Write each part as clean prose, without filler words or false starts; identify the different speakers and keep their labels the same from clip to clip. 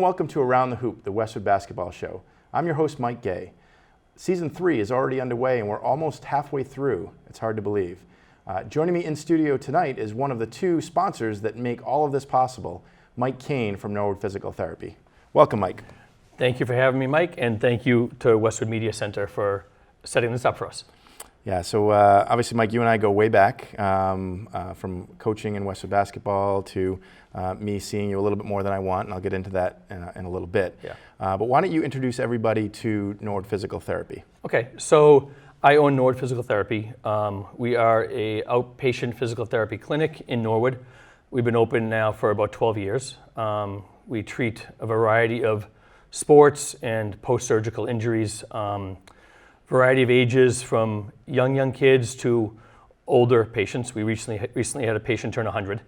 Speaker 1: and welcome to Around the Hoop, the Westwood Basketball Show. I'm your host, Mike Gay. Season 3 is already underway and we're almost halfway through. It's hard to believe. Joining me in studio tonight is one of the two sponsors that make all of this possible, Mike Kane from Norwood Physical Therapy. Welcome, Mike.
Speaker 2: Thank you for having me, Mike, and thank you to Westwood Media Center for setting this up for us.
Speaker 1: Yeah, so obviously, Mike, you and I go way back from coaching in Westwood basketball to me seeing you a little bit more than I want, and I'll get into that in a little bit.
Speaker 2: Yeah.
Speaker 1: But why don't you introduce everybody to Norwood Physical Therapy?
Speaker 2: Okay, so I own Norwood Physical Therapy. We are a outpatient physical therapy clinic in Norwood. We've been open now for about 12 years. We treat a variety of sports and post-surgical injuries, variety of ages from young kids to older patients. We recently had a patient turn 100.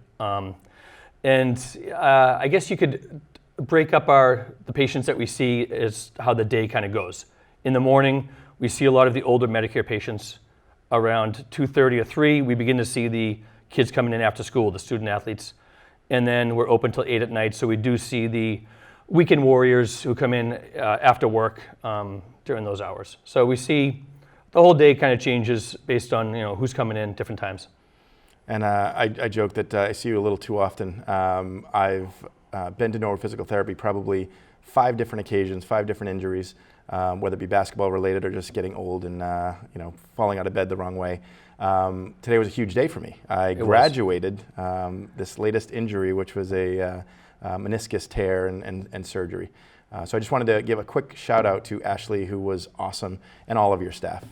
Speaker 2: I guess you could break up the patients that we see as how the day kind of goes. In the morning, we see a lot of the older Medicare patients. Around 2:30 or 3, we begin to see the kids coming in after school, the student athletes. And then we're open till 8 at night, so we do see the weekend warriors who come in after work during those hours. So we see the whole day kind of changes based on who's coming in different times.
Speaker 1: And I joke that I see you a little too often. I've been to Norwood Physical Therapy probably 5 different occasions, 5 different injuries, whether it be basketball related or just getting old and falling out of bed the wrong way. Today was a huge day for me. I graduated this latest injury, which was a meniscus tear and surgery. So I just wanted to give a quick shout out to Ashley, who was awesome, and all of your staff.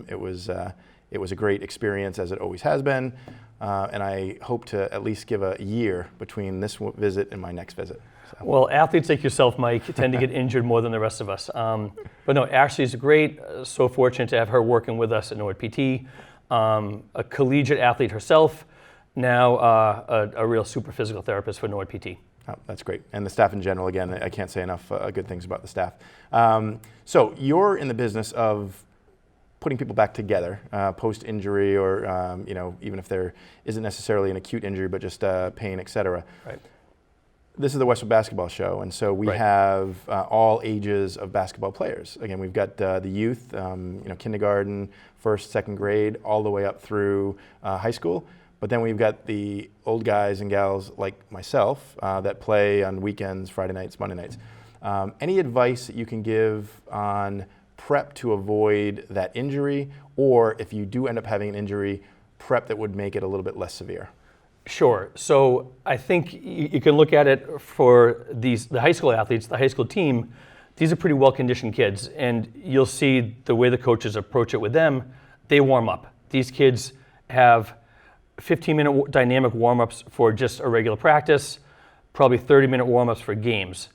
Speaker 1: It was a great experience, as it always has been, and I hope to at least give a year between this visit and my next visit. So.
Speaker 2: Well, athletes like yourself, Mike, tend to get injured more than the rest of us. But no, Ashley's great. So fortunate to have her working with us at Norwood PT. A collegiate athlete herself, now a real super physical therapist for Norwood PT.
Speaker 1: Oh, that's great. And the staff in general, again, I can't say enough good things about the staff. So you're in the business of putting people back together post-injury or, even if there isn't necessarily an acute injury, but just pain, et cetera.
Speaker 2: Right.
Speaker 1: This is the Westwood Basketball Show, and so we have all ages of basketball players. Again, we've got the youth, kindergarten, first, second grade, all the way up through high school. But then we've got the old guys and gals like myself that play on weekends, Friday nights, Monday nights. Any advice that you can give on prep to avoid that injury, or if you do end up having an injury, prep that would make it a little bit less severe?
Speaker 2: Sure. So I think you can look at it for the high school athletes, the high school team. These are pretty well-conditioned kids, and you'll see the way the coaches approach it with them. They warm up. These kids have 15-minute dynamic warm-ups for just a regular practice, probably 30-minute warm-ups for games.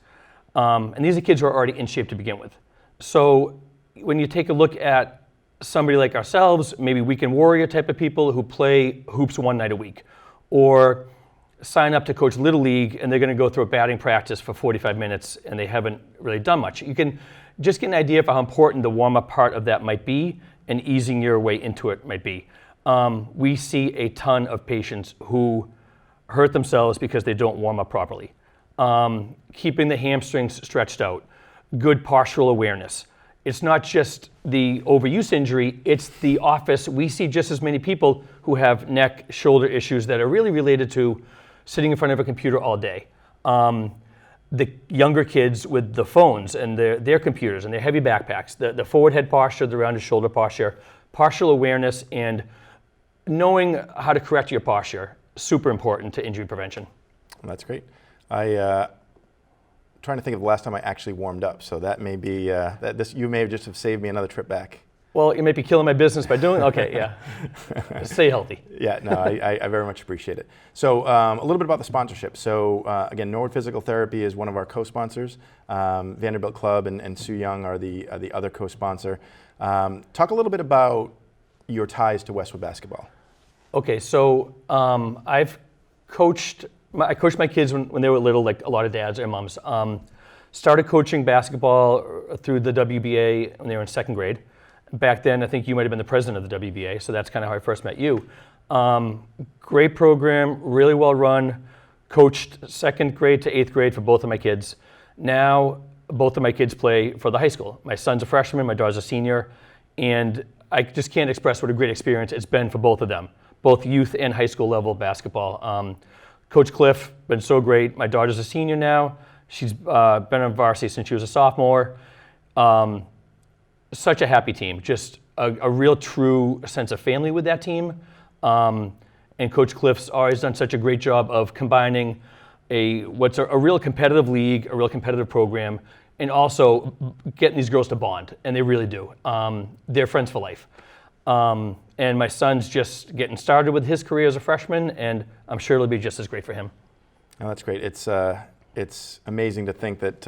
Speaker 2: And these are kids who are already in shape to begin with. So when you take a look at somebody like ourselves, maybe weekend warrior type of people who play hoops one night a week, or sign up to coach Little League and they're going to go through a batting practice for 45 minutes and they haven't really done much. You can just get an idea for how important the warm-up part of that might be and easing your way into it might be. We see a ton of patients who hurt themselves because they don't warm up properly. Keeping the hamstrings stretched out, good postural awareness. It's not just the overuse injury, it's the office. We see just as many people who have neck, shoulder issues that are really related to sitting in front of a computer all day. The younger kids with the phones and their computers and their heavy backpacks, the forward head posture, the rounded shoulder posture, postural awareness, and knowing how to correct your posture, super important to injury prevention.
Speaker 1: That's great. Trying to think of the last time I actually warmed up, so that may be you may just have saved me another trip back.
Speaker 2: Well, you may be killing my business by doing. Okay, yeah. Stay healthy.
Speaker 1: Yeah, no, I very much appreciate it. So a little bit about the sponsorship. So again, Norwood Physical Therapy is one of our co-sponsors. Vanderbilt Club and Sue Young are the other co-sponsor. Talk a little bit about your ties to Westwood basketball.
Speaker 2: Okay, so I coached my kids when they were little, like a lot of dads and moms. Started coaching basketball through the WBA when they were in second grade. Back then, I think you might have been the president of the WBA, so that's kind of how I first met you. Great program, really well run. Coached second grade to eighth grade for both of my kids. Now, both of my kids play for the high school. My son's a freshman, my daughter's a senior, and I just can't express what a great experience it's been for both of them, both youth and high school level basketball. Coach Cliff, been so great. My daughter's a senior now. She's been on varsity since she was a sophomore. Such a happy team, just a real true sense of family with that team. And Coach Cliff's always done such a great job of combining what's a real competitive league, a real competitive program, and also getting these girls to bond, and they really do. They're friends for life. And my son's just getting started with his career as a freshman, and I'm sure it'll be just as great for him.
Speaker 1: Oh, that's great. It's amazing to think that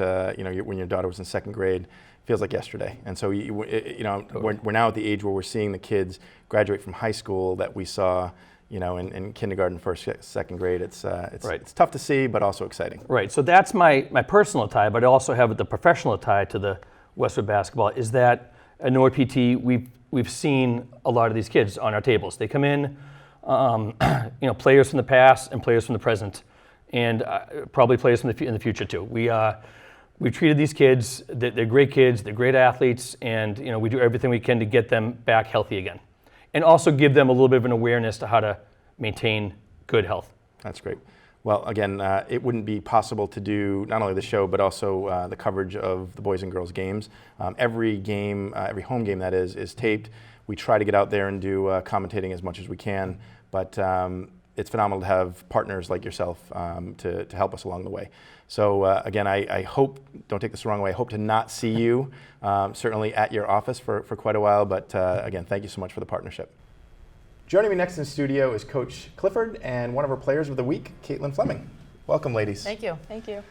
Speaker 1: when your daughter was in second grade, it feels like yesterday. And so
Speaker 2: Totally.
Speaker 1: we're now at the age where we're seeing the kids graduate from high school that we saw in kindergarten, first, second grade. It's
Speaker 2: Right.
Speaker 1: It's tough to see, but also exciting.
Speaker 2: Right, so that's my personal tie, but I also have the professional tie to the Westwood basketball, is that at Norwood PT, we've seen a lot of these kids on our tables. They come in, players from the past and players from the present, and probably players in the future too. We treated these kids, they're great kids, they're great athletes, and we do everything we can to get them back healthy again. And also give them a little bit of an awareness to how to maintain good health.
Speaker 1: That's great. Well, again, it wouldn't be possible to do not only the show, but also the coverage of the boys and girls games. Every game, every home game that is taped. We try to get out there and do commentating as much as we can, but it's phenomenal to have partners like yourself to help us along the way. So again, I hope, don't take this the wrong way, I hope to not see you certainly at your office for quite a while, but again, thank you so much for the partnership. Joining me next in the studio is Coach Clifford and one of our players of the week, Caitlin Fleming. Welcome, ladies.
Speaker 3: Thank you. Thank you.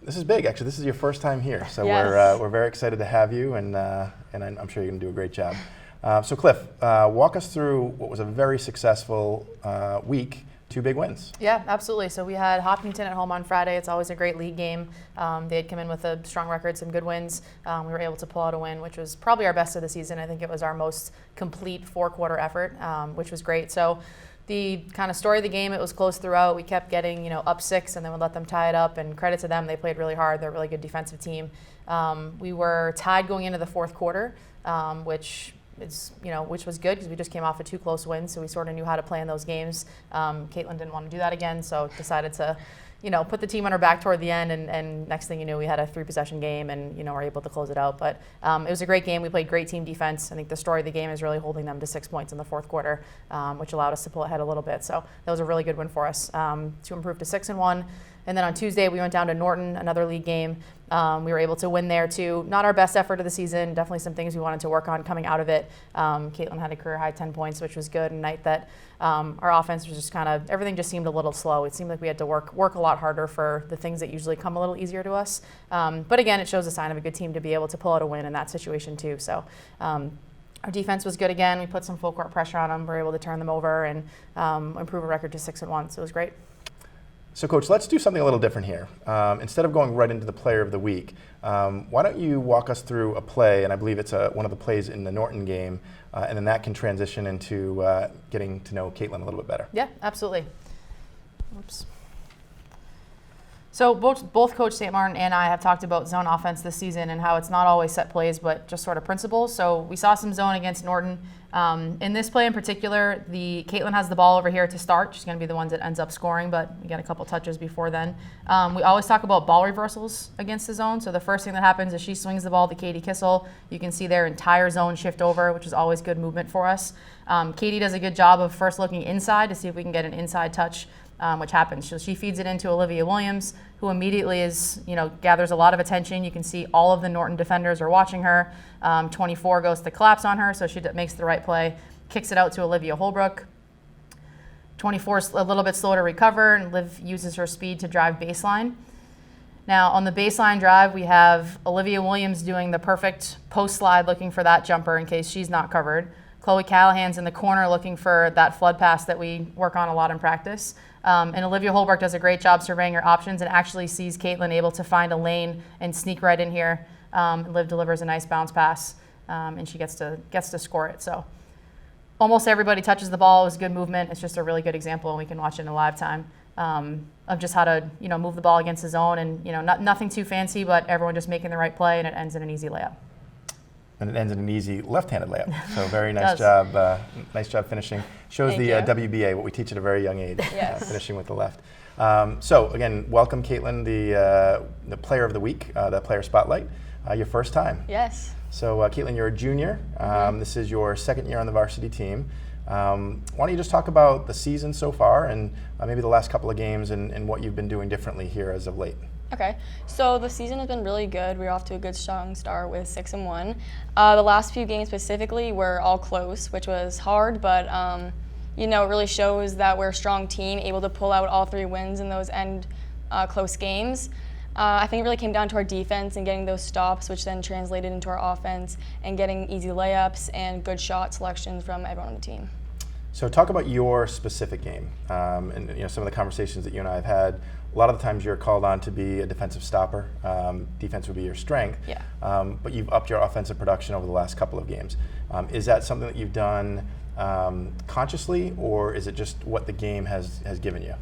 Speaker 1: This is big, actually. This is your first time here, so
Speaker 3: Yes.
Speaker 1: we're very excited to have you, and I'm sure you're going to do a great job. So Cliff, walk us through what was a very successful week, 2 big wins.
Speaker 3: Yeah, absolutely. So we had Hopkinton at home on Friday. It's always a great league game. They had come in with a strong record, some good wins. We were able to pull out a win, which was probably our best of the season. I think it was our most complete 4-quarter effort, which was great. So the kind of story of the game, it was close throughout. We kept getting, up 6 and then would let them tie it up, and credit to them, they played really hard. They're a really good defensive team. We were tied going into the 4th quarter, which was good because we just came off of 2 close wins, so we sort of knew how to play in those games. Caitlin didn't want to do that again, so decided to, put the team on her back toward the end, and next thing you knew, we had a 3-possession game, and were able to close it out. But it was a great game. We played great team defense. I think the story of the game is really holding them to 6 points in the 4th quarter, which allowed us to pull ahead a little bit. So that was a really good win for us to improve to 6-1. And then on Tuesday, we went down to Norton, another league game. We were able to win there too. Not our best effort of the season. Definitely some things we wanted to work on coming out of it. Caitlin had a career high 10 points, which was good. A night that our offense was just everything just seemed a little slow. It seemed like we had to work a lot harder for the things that usually come a little easier to us. But again, it shows a sign of a good team to be able to pull out a win in that situation too. So our defense was good again. We put some full court pressure on them. We were able to turn them over and improve a record to 6-1. So it was great.
Speaker 1: So, Coach, let's do something a little different here. Instead of going right into the player of the week, why don't you walk us through a play, and I believe it's one of the plays in the Norton game, and then that can transition into getting to know Caitlin a little bit better.
Speaker 3: Yeah, absolutely. Oops. So both Coach St. Martin and I have talked about zone offense this season and how it's not always set plays, but just sort of principles. So we saw some zone against Norton. In this play in particular, Caitlin has the ball over here to start. She's going to be the one that ends up scoring, but we got a couple touches before then. We always talk about ball reversals against the zone. So the first thing that happens is she swings the ball to Katie Kissel. You can see their entire zone shift over, which is always good movement for us. Katie does a good job of first looking inside to see if we can get an inside touch, which happens. So she feeds it into Olivia Williams, who immediately gathers a lot of attention. You can see all of the Norton defenders are watching her. 24 goes to collapse on her, so she makes the right play, kicks it out to Olivia Holbrook. 24 is a little bit slow to recover, and Liv uses her speed to drive baseline. Now, on the baseline drive, we have Olivia Williams doing the perfect post slide, looking for that jumper in case she's not covered. Chloe Callahan's in the corner looking for that flood pass that we work on a lot in practice. And Olivia Holbrook does a great job surveying her options and actually sees Caitlin able to find a lane and sneak right in here. Liv delivers a nice bounce pass, and she gets to score it. So almost everybody touches the ball. It was good movement. It's just a really good example, and we can watch it in a live time. of just how to move the ball against the zone, and nothing too fancy, but everyone just making the right play, and it ends in an easy layup.
Speaker 1: And it ends in an easy left-handed layup. So very nice job. Nice job finishing. Shows
Speaker 4: Thank
Speaker 1: the
Speaker 4: you.
Speaker 1: WBA, what we teach at a very young age.
Speaker 4: Yes.
Speaker 1: Finishing with the left. So again, welcome, Caitlin, the Player of the Week, the Player Spotlight. Your first time.
Speaker 4: Yes.
Speaker 1: So Caitlin, you're a junior. This is your second year on the varsity team. Why don't you just talk about the season so far, and maybe the last couple of games, and what you've been doing differently here as of late?
Speaker 4: Okay, so the season has been really good. We're off to a good strong start with 6-1. The last few games specifically were all close, which was hard, but it really shows that we're a strong team, able to pull out all 3 wins in those end close games. I think it really came down to our defense and getting those stops, which then translated into our offense and getting easy layups and good shot selections from everyone on the team.
Speaker 1: So talk about your specific game, and some of the conversations that you and I have had. A lot of the times you're called on to be a defensive stopper. Defense would be your strength.
Speaker 4: Yeah.
Speaker 1: But you've upped your offensive production over the last couple of games. Is that something that you've done consciously, or is it just what the game has given you?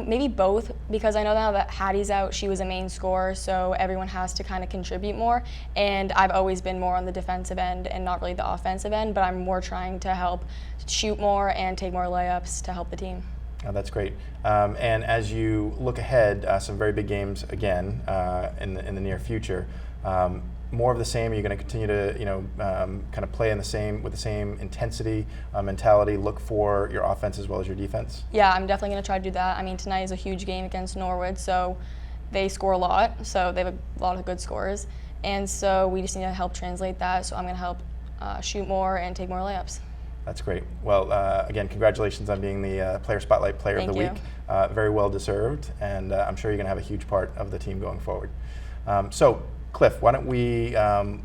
Speaker 4: Maybe both, because I know now that Hattie's out, she was a main scorer, so everyone has to kind of contribute more. And I've always been more on the defensive end and not really the offensive end, but I'm more trying to help shoot more and take more layups to help the team.
Speaker 1: Oh, that's great. And as you look ahead, some very big games again in the near future. More of the same? Are you going to continue to kind of play with the same intensity, mentality, look for your offense as well as your defense?
Speaker 4: Yeah, I'm definitely going to try to do that. I mean, tonight is a huge game against Norwood, so they score a lot, so they have a lot of good scorers. And so we just need to help translate that, so I'm going to help shoot more and take more layups.
Speaker 1: That's great. Well, again, congratulations on being the Player Spotlight Player of the Week. Very well deserved, and I'm sure you're going to have a huge part of the team going forward. So, Cliff, why don't we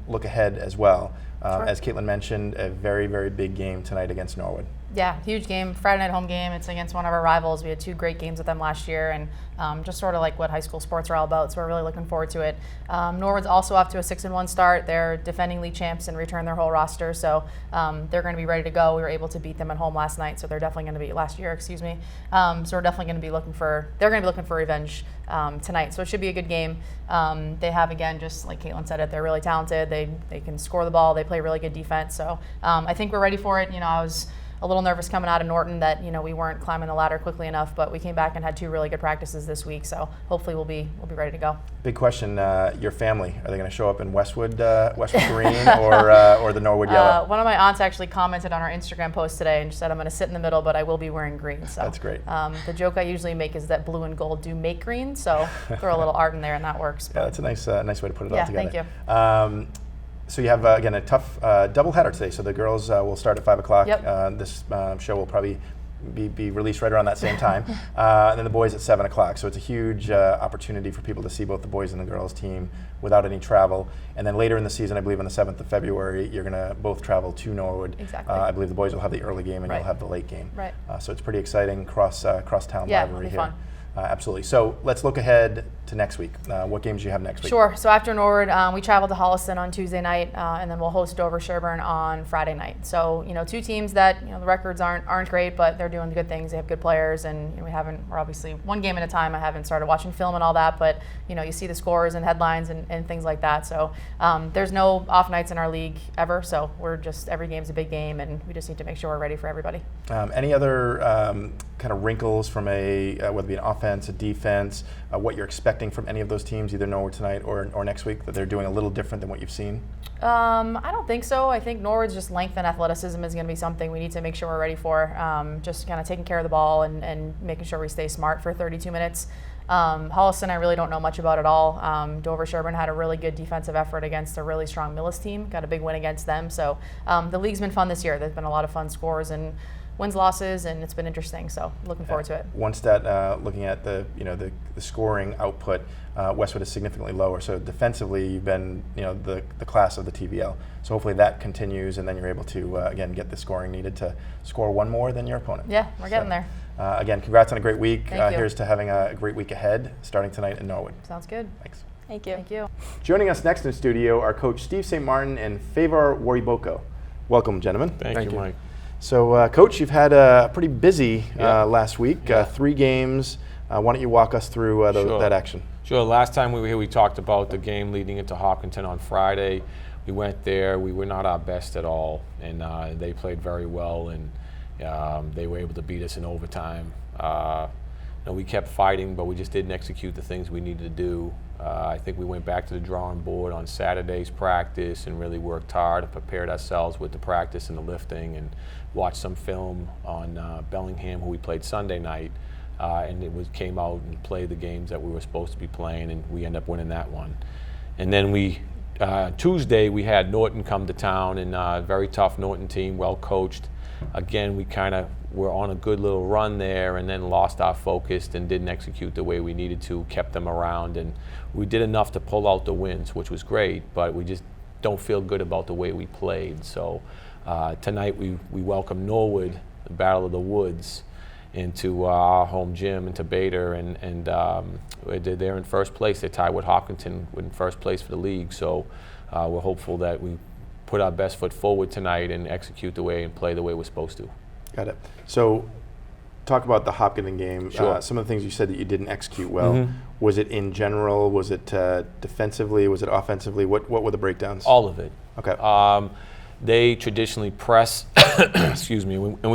Speaker 1: look ahead as well?
Speaker 3: Sure.
Speaker 1: As Caitlin mentioned, a very, very big game tonight against Norwood.
Speaker 3: Yeah, huge game, Friday night home game. It's against one of our rivals. We had 2 great games with them last year, and just sort of like what high school sports are all about, so we're really looking forward to it. Norwood's also off to a 6-1 start. They're defending league champs and returned their whole roster, so they're going to be ready to go. We were able to beat them at home last night, so they're definitely going to be, last year, excuse me. So we're definitely going to be looking for revenge tonight, so it should be a good game. They have, again, just like Caitlin said, they're really talented. They can score the ball. They play really good defense, so I think we're ready for it. I was a little nervous coming out of Norton that we weren't climbing the ladder quickly enough, but we came back and had 2 really good practices this week, so hopefully we'll be ready to go.
Speaker 1: Big question: your family, are they going to show up in Westwood green or the Norwood yellow?
Speaker 3: One of my aunts actually commented on our Instagram post today and said, "I'm going to sit in the middle, but I will be wearing green." So
Speaker 1: that's great.
Speaker 3: The joke I usually make is that blue and gold do make green, so throw a little art in there and that works.
Speaker 1: Yeah, that's a nice way to put it all together.
Speaker 3: Yeah, thank you.
Speaker 1: So you have, again, a tough doubleheader today. So the girls will start at 5 o'clock.
Speaker 3: Yep.
Speaker 1: This show will probably be released right around that same time. And then the boys at 7 o'clock. So it's a huge opportunity for people to see both the boys and the girls team without any travel. And then later in the season, I believe on the 7th of February, you're going to both travel to Norwood.
Speaker 3: Exactly.
Speaker 1: I believe the boys will have the early game and
Speaker 3: Right.
Speaker 1: you'll have the late game.
Speaker 3: Right.
Speaker 1: So it's pretty exciting cross-town
Speaker 3: Yeah,
Speaker 1: rivalry
Speaker 3: it'll be
Speaker 1: here.
Speaker 3: fun.
Speaker 1: Absolutely. So let's look ahead to next week. What games do you have next week?
Speaker 3: Sure. So after Norwood, we travel to Holliston on Tuesday night, and then we'll host Dover Sherburne on Friday night. So 2 teams that the records aren't great, but they're doing good things. They have good players, and we're obviously one game at a time. I haven't started watching film and all that, but you see the scores and headlines and things like that. So there's no off nights in our league ever. So every game's a big game, and we just need to make sure we're ready for everybody.
Speaker 1: Any other kind of wrinkles from whether it be an offense, a defense, what you're expecting from any of those teams, either Norwood tonight or next week, that they're doing a little different than what you've seen?
Speaker 3: I don't think so. I think Norwood's just length and athleticism is going to be something we need to make sure we're ready for. Just kind of taking care of the ball and making sure we stay smart for 32 minutes. Holliston, I really don't know much about at all. Dover Sherburne had a really good defensive effort against a really strong Millis team. Got a big win against them. So the league's been fun this year. There's been a lot of fun scores and wins, losses, and it's been interesting. So looking forward to it.
Speaker 1: One stat, looking at the scoring output, Westwood is significantly lower. So defensively, you've been the class of the TVL. So hopefully that continues, and then you're able to again get the scoring needed to score one more than your opponent.
Speaker 3: Yeah, we're getting there.
Speaker 1: Again, congrats on a great week.
Speaker 3: Thank you.
Speaker 1: Here's to having a great week ahead, starting tonight in Norwood.
Speaker 3: Sounds good.
Speaker 1: Thanks.
Speaker 4: Thank you.
Speaker 3: Thank you.
Speaker 1: Joining us next in studio are Coach Steve St. Martin and Favor Wariboko. Welcome, gentlemen.
Speaker 5: Thank you, Mike.
Speaker 1: So, Coach, you've had a pretty busy last week,
Speaker 5: Yeah.
Speaker 1: 3 games. Why don't you walk us through
Speaker 5: Sure.
Speaker 1: that action?
Speaker 5: Sure. Last time we were here, we talked about the game leading into Hopkinton on Friday. We went there. We were not our best at all, and they played very well, and they were able to beat us in overtime. We kept fighting, but we just didn't execute the things we needed to do. I think we went back to the drawing board on Saturday's practice and really worked hard and prepared ourselves with the practice and the lifting, and watched some film on Bellingham, who we played Sunday night. And came out and played the games that we were supposed to be playing, and we ended up winning that one. And then Tuesday we had Norton come to town, and a very tough Norton team, well coached. Again, we kind of were on a good little run there, and then lost our focus and didn't execute the way we needed to, kept them around, and we did enough to pull out the wins, which was great, but we just don't feel good about the way we played. So tonight we welcome Norwood, the Battle of the Woods, into our home gym, into Bader, and they're in first place. They tied with Hopkinton in first place for the league. So we're hopeful that we put our best foot forward tonight and execute the way and play the way we're supposed to.
Speaker 1: Got it. So, talk about the Hopkinton game.
Speaker 5: Sure.
Speaker 1: Some of the things you said that you didn't execute well.
Speaker 5: Mhm.
Speaker 1: Was it in general? Was it defensively? Was it offensively? What were the breakdowns?
Speaker 5: All of it.
Speaker 1: Okay.
Speaker 5: They traditionally press, excuse me, and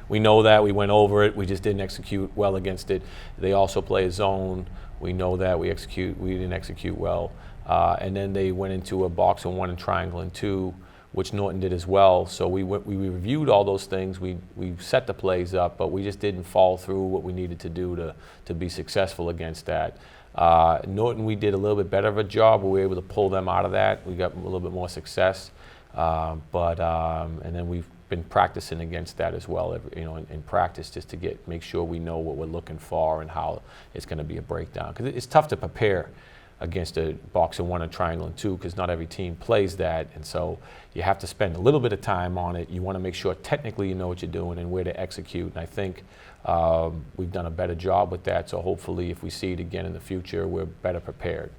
Speaker 5: we know that. We went over it. We just didn't execute well against it. They also play a zone. We know that. We didn't execute well. And then they went into a box and 1 and triangle and 2, which Norton did as well. So we reviewed all those things. We set the plays up, but we just didn't follow through what we needed to do to be successful against that. Norton, we did a little bit better of a job. We were able to pull them out of that. We got a little bit more success. And then we've been practicing against that as well, in practice, just to make sure we know what we're looking for and how it's going to be a breakdown. Because it's tough to prepare against a box and 1, a triangle and 2, because not every team plays that, and so you have to spend a little bit of time on it. You want to make sure technically you know what you're doing and where to execute, and I think we've done a better job with that, so hopefully if we see it again in the future, we're better prepared.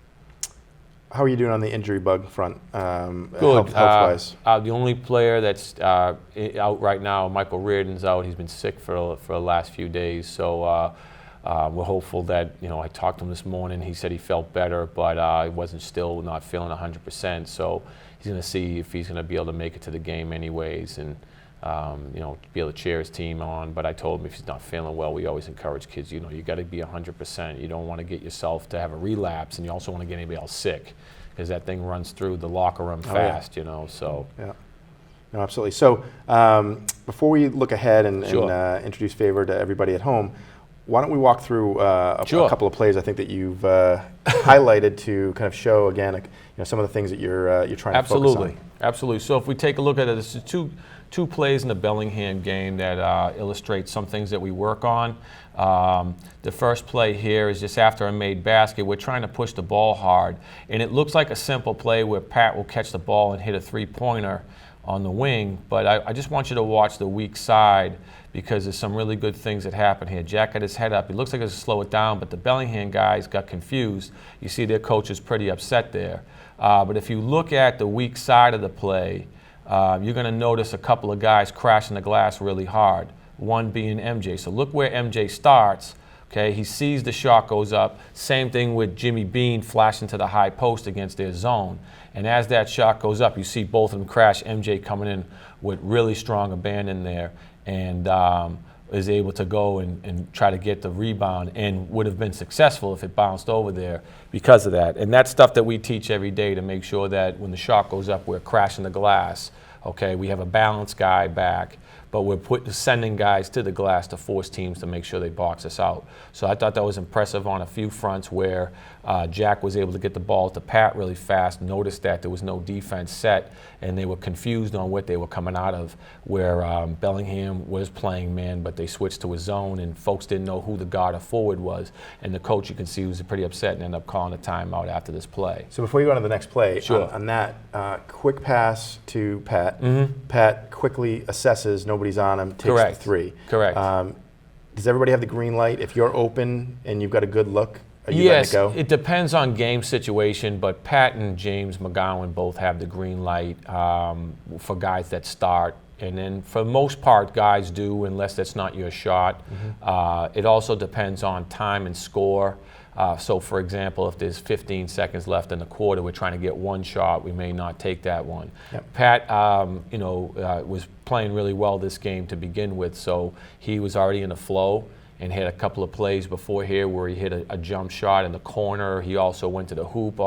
Speaker 1: How are you doing on the injury bug front,
Speaker 5: Good.
Speaker 1: health-wise?
Speaker 5: The only player that's out right now, Michael Reardon's out. He's been sick for the last few days, so we're hopeful that, I talked to him this morning. He said he felt better, but he wasn't still not feeling 100%. So he's going to see if he's going to be able to make it to the game anyways, and be able to cheer his team on. But I told him if he's not feeling well, we always encourage kids. You got to be 100%. You don't want to get yourself to have a relapse, and you also want to get anybody else sick, because that thing runs through the locker room fast. So
Speaker 1: yeah. No, absolutely. So before we look ahead and
Speaker 5: Sure.
Speaker 1: introduce Favor to everybody at home, why don't we walk through a
Speaker 5: Sure.
Speaker 1: couple of plays I think that you've highlighted to kind of show again, some of the things that you're trying to focus on.
Speaker 5: Absolutely. So if we take a look at it, this is two plays in the Bellingham game that illustrate some things that we work on. The first play here is just after a made basket. We're trying to push the ball hard, and it looks like a simple play where Pat will catch the ball and hit a three-pointer on the wing, but I just want you to watch the weak side, because there's some really good things that happen here. Jack got his head up. He looks like he's going to slow it down, but the Bellingham guys got confused. You see their coach is pretty upset there. But if you look at the weak side of the play, you're going to notice a couple of guys crashing the glass really hard, one being MJ. So look where MJ starts. Okay, he sees the shot goes up. Same thing with Jimmy Bean flashing to the high post against their zone. And as that shot goes up, you see both of them crash. MJ coming in with really strong abandon there, and is able to go and try to get the rebound, and would have been successful if it bounced over there because of that. And that's stuff that we teach every day to make sure that when the shot goes up, we're crashing the glass. Okay, we have a balanced guy back, but we're sending guys to the glass to force teams to make sure they box us out. So I thought that was impressive on a few fronts, where Jack was able to get the ball to Pat really fast, noticed that there was no defense set, and they were confused on what they were coming out of, where Bellingham was playing man, but they switched to a zone, and folks didn't know who the guard or forward was. And the coach, you can see, was pretty upset and ended up calling a timeout after this play.
Speaker 1: So before you go on to the next play,
Speaker 5: Sure.
Speaker 1: on that, quick pass to Pat.
Speaker 5: Mhm.
Speaker 1: Pat quickly assesses, nobody's on him, takes
Speaker 5: Correct.
Speaker 1: the three.
Speaker 5: Correct.
Speaker 1: Does everybody have the green light? If you're open and you've got a good look, are you
Speaker 5: Yes,
Speaker 1: letting it go?
Speaker 5: it depends on game situation, but Pat and James McGowan both have the green light for guys that start And then for the most part, guys do, unless that's not your shot. It also depends on time and score. So for example, if there's 15 seconds left in the quarter, we're trying to get one shot, we may not take that one.
Speaker 1: Yep.
Speaker 5: Pat, was playing really well this game to begin with, so he was already in the flow and had a couple of plays before here where he hit a jump shot in the corner. He also went to the hoop,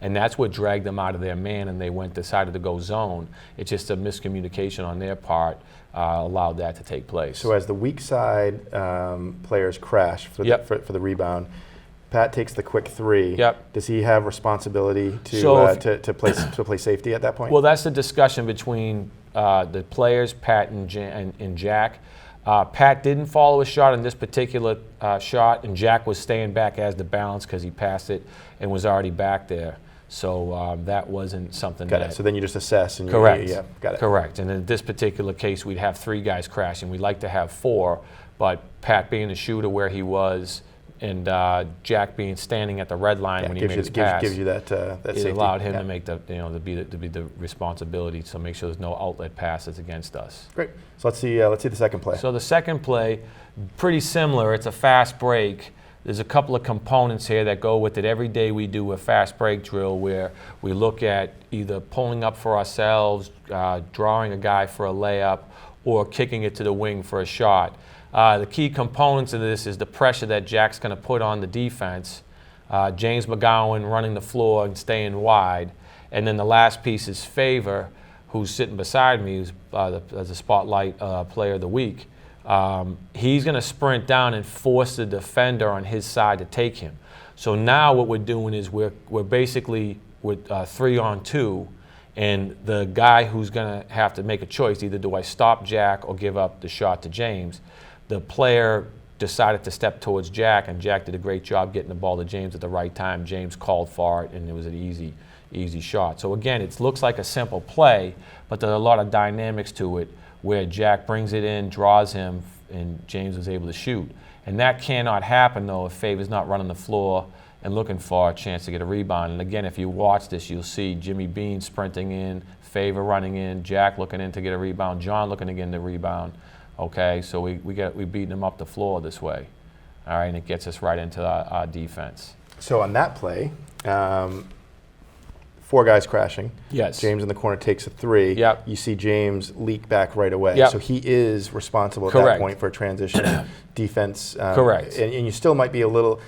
Speaker 5: and that's what dragged them out of their man, and they decided to go zone. It's just a miscommunication on their part allowed that to take place.
Speaker 1: So as the weak side players crash for the rebound, Pat takes the quick three.
Speaker 5: Yep.
Speaker 1: Does he have responsibility to play safety at that point?
Speaker 5: Well, that's the discussion between the players, Pat and Jack. Pat didn't follow a shot on this particular shot, and Jack was staying back as the balance because he passed it and was already back there. So that wasn't something
Speaker 1: Got it. So then you just assess. And
Speaker 5: correct.
Speaker 1: Yeah, got it.
Speaker 5: Correct. And in this particular case, we'd have 3 guys crashing. We'd like to have 4, but Pat being the shooter where he was, and Jack being standing at the red line when he made his pass,
Speaker 1: gives you that safety.
Speaker 5: It allowed him to make to be the responsibility to make sure there's no outlet passes against us.
Speaker 1: Great. So let's see the second play.
Speaker 5: So the second play, pretty similar. It's a fast break. There's a couple of components here that go with it. Every day we do a fast break drill where we look at either pulling up for ourselves, drawing a guy for a layup, or kicking it to the wing for a shot. The key components of this is the pressure that Jack's going to put on the defense, James McGowan running the floor and staying wide, and then the last piece is Favor, who's sitting beside me, who's as a spotlight player of the week. He's going to sprint down and force the defender on his side to take him. So now what we're doing is we're basically with 3-on-2, and the guy who's going to have to make a choice, either do I stop Jack or give up the shot to James. The player decided to step towards Jack, and Jack did a great job getting the ball to James at the right time. James called for it, and it was an easy shot. So again, it looks like a simple play, but there's a lot of dynamics to it where Jack brings it in, draws him, and James was able to shoot. And that cannot happen, though, if Favor's not running the floor and looking for a chance to get a rebound. And again, if you watch this, you'll see Jimmy Bean sprinting in, Favor running in, Jack looking in to get a rebound, John looking to get the rebound. Okay, so we beating them up the floor this way. All right, and it gets us right into our defense.
Speaker 1: So on that play, 4 guys crashing.
Speaker 5: Yes.
Speaker 1: James in the corner takes a 3.
Speaker 5: Yep.
Speaker 1: You see James leak back right away.
Speaker 5: Yep.
Speaker 1: So he is responsible at
Speaker 5: Correct.
Speaker 1: that point for a transition defense.
Speaker 5: Correct.
Speaker 1: And you still might be a little,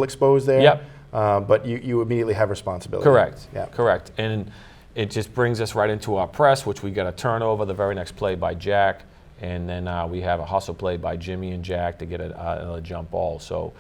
Speaker 1: exposed there.
Speaker 5: Yep.
Speaker 1: But you immediately have responsibility.
Speaker 5: Correct.
Speaker 1: Yeah.
Speaker 5: Correct. And it just brings us right into our press, which we got a turnover, the very next play by Jack, and then we have a hustle play by Jimmy and Jack to get another jump ball. So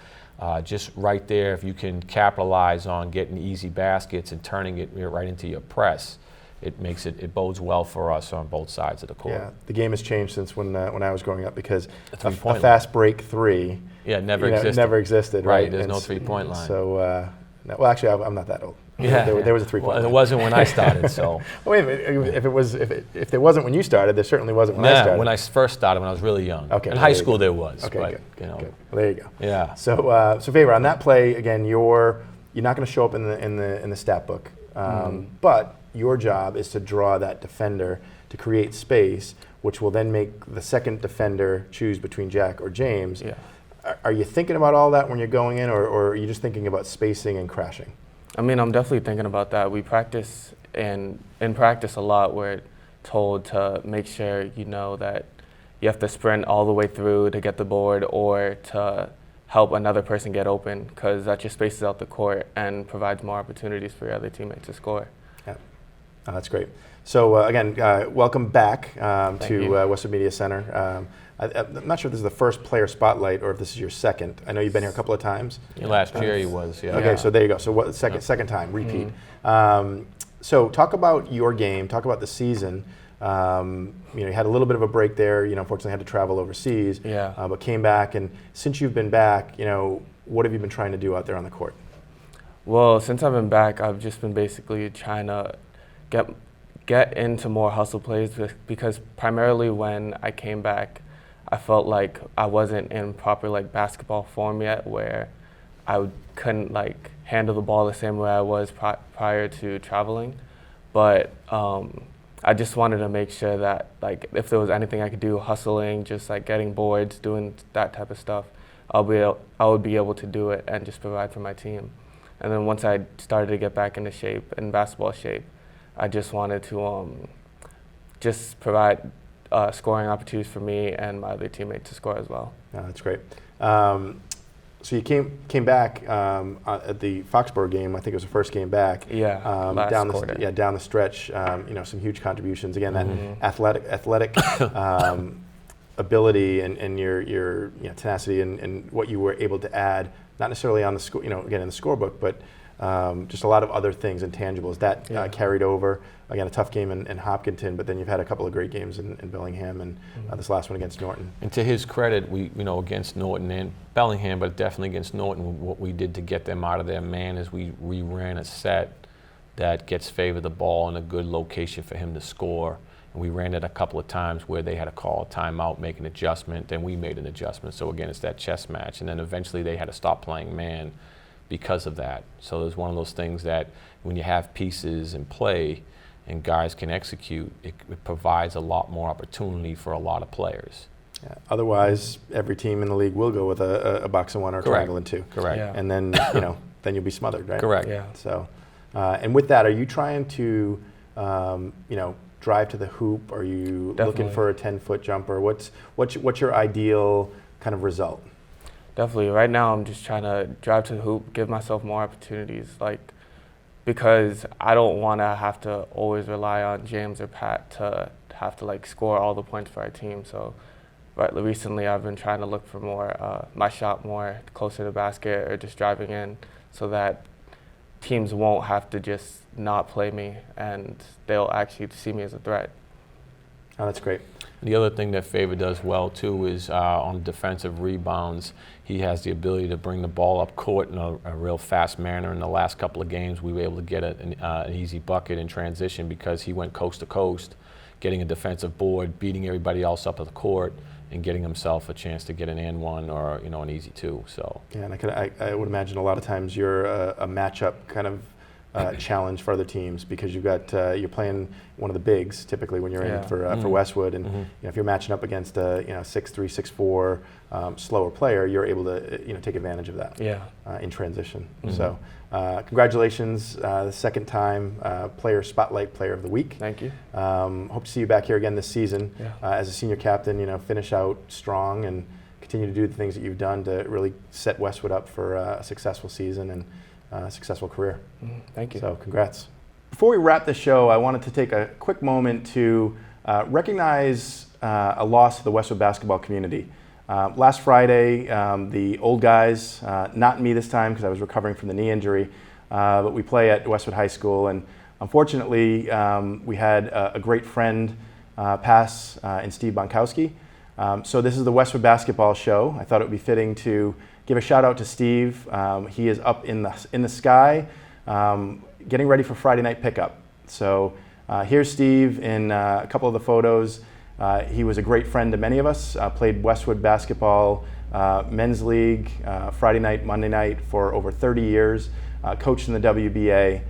Speaker 5: just right there, if you can capitalize on getting easy baskets and turning it right into your press, it bodes well for us on both sides of the court.
Speaker 1: Yeah, the game has changed since when I was growing up because a
Speaker 5: three-point
Speaker 1: fast break 3
Speaker 5: never existed.
Speaker 1: Never existed, right?
Speaker 5: There's
Speaker 1: And
Speaker 5: no 3-point line.
Speaker 1: So, well, actually, I'm not that old.
Speaker 5: Yeah,
Speaker 1: there was a 3-point line.
Speaker 5: Well, it wasn't when I started, so.
Speaker 1: Wait a minute, if there wasn't when you started, there certainly wasn't when I started.
Speaker 5: When I first started, when I was really young.
Speaker 1: Okay,
Speaker 5: in high school there was.
Speaker 1: Okay,
Speaker 5: but,
Speaker 1: good.
Speaker 5: You know.
Speaker 1: Good. Well, there you go.
Speaker 5: Yeah.
Speaker 1: So, Favor, on that play again, you're not going to show up in the stat book, but your job is to draw that defender to create space, which will then make the second defender choose between Jack or James.
Speaker 5: Yeah.
Speaker 1: Are you thinking about all that when you're going in, or are you just thinking about spacing and crashing?
Speaker 6: I mean, I'm definitely thinking about that. We practice, and in practice a lot, we're told to make sure you know that you have to sprint all the way through to get the board or to help another person get open, because that just spaces out the court and provides more opportunities for your other teammates to score.
Speaker 1: Yeah, oh, that's great. So again, welcome back to Westwood Media Center. I'm not sure if this is the first player spotlight or if this is your second. I know you've been here a couple of times.
Speaker 5: Last year he was, yeah.
Speaker 1: Okay, so there you go. So second time, repeat. So talk about your game. Talk about the season. You had a little bit of a break there. Unfortunately had to travel overseas.
Speaker 6: Yeah.
Speaker 1: But came back, and since you've been back, what have you been trying to do out there on the court?
Speaker 6: Well, since I've been back, I've just been basically trying to get into more hustle plays, because primarily when I came back, I felt like I wasn't in proper basketball form yet, where I couldn't handle the ball the same way I was prior to traveling. But I just wanted to make sure that, like, if there was anything I could do, hustling, just like getting boards, doing that type of stuff, I would be able to do it and just provide for my team. And then once I started to get back into shape, in basketball shape, I just wanted to just provide scoring opportunities for me and my other teammates to score as well.
Speaker 1: Yeah, that's great. So you came back at the Foxborough game. I think it was the first game back.
Speaker 6: Yeah, last
Speaker 1: down
Speaker 6: quarter.
Speaker 1: Down the stretch. Some huge contributions. Again, that athletic ability and your tenacity and what you were able to add, not necessarily on the score, again in the scorebook, but just a lot of other things, intangibles that carried over. Again, a tough game in Hopkinton, but then you've had a couple of great games in Bellingham and this last one against Norton.
Speaker 5: And to his credit, we against Norton and Bellingham, but definitely against Norton, what we did to get them out of their man is we ran a set that gets Favor the ball in a good location for him to score. And we ran it a couple of times where they had to call a timeout, make an adjustment, then we made an adjustment. So again, it's that chess match. And then eventually they had to stop playing man because of that. So it's one of those things that when you have pieces in play and guys can execute, it provides a lot more opportunity for a lot of players.
Speaker 1: Yeah. Otherwise, every team in the league will go with a box and one or a triangle and two.
Speaker 5: Correct.
Speaker 6: Yeah.
Speaker 1: And then then you'll be smothered, right?
Speaker 5: Correct.
Speaker 6: Yeah.
Speaker 1: So, and with that, are you trying to drive to the hoop? Are you looking
Speaker 6: Definitely.
Speaker 1: for a 10-foot jumper? What's your ideal kind of result?
Speaker 6: Definitely. Right now, I'm just trying to drive to the hoop, give myself more opportunities, because I don't want to have to always rely on James or Pat to have to score all the points for our team. So, recently I've been trying to look for more my shot more closer to the basket or just driving in, so that teams won't have to just not play me and they'll actually see me as a threat.
Speaker 1: Oh, that's great.
Speaker 5: The other thing that Favor does well too is on defensive rebounds, he has the ability to bring the ball up court in a real fast manner. In the last couple of games, we were able to get an easy bucket in transition because he went coast to coast, getting a defensive board, beating everybody else up at the court, and getting himself a chance to get an and one or an easy two. So
Speaker 1: yeah, and I would imagine a lot of times you're a matchup kind of challenge for other teams because you're playing one of the bigs typically when you're in for Westwood, and if you're matching up against a 6'3", 6'4" slower player, you're able to take advantage of that in transition. So congratulations, the second time Player Spotlight Player of the Week.
Speaker 6: Thank you.
Speaker 1: Hope to see you back here again this season as a senior captain. Finish out strong and continue to do the things that you've done to really set Westwood up for a successful season and successful career.
Speaker 6: Thank you.
Speaker 1: So congrats. Before we wrap the show, I wanted to take a quick moment to recognize a loss to the Westwood basketball community. Last Friday, the old guys, not me this time because I was recovering from the knee injury, but we play at Westwood High School, and unfortunately we had a great friend pass in Steve Bonkowski. So this is the Westwood Basketball Show. I thought it would be fitting to give a shout out to Steve. He is up in the sky, getting ready for Friday night pickup. So here's Steve in a couple of the photos. He was a great friend to many of us. Played Westwood basketball, men's league, Friday night, Monday night for over 30 years. Coached in the WBA.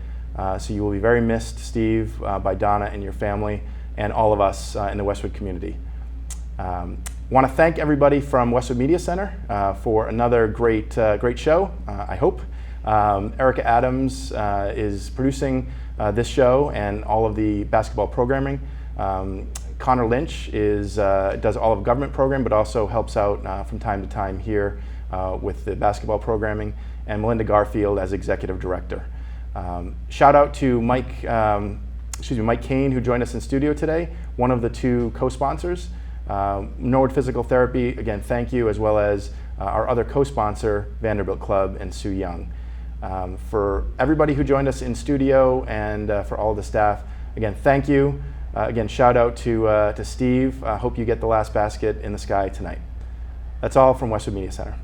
Speaker 1: So you will be very missed, Steve, by Donna and your family and all of us in the Westwood community. Want to thank everybody from Westwood Media Center for another great show, I hope. Erica Adams is producing this show and all of the basketball programming. Connor Lynch does all of government program, but also helps out from time to time here with the basketball programming, and Melinda Garfield as executive director. Shout out to Mike Kane, who joined us in studio today, one of the two co-sponsors. Norwood Physical Therapy, again, thank you, as well as our other co-sponsor, Vanderbilt Club and Sue Young. For everybody who joined us in studio and for all of the staff, again, thank you. Again, shout out to Steve. Hope you get the last basket in the sky tonight. That's all from Westwood Media Center.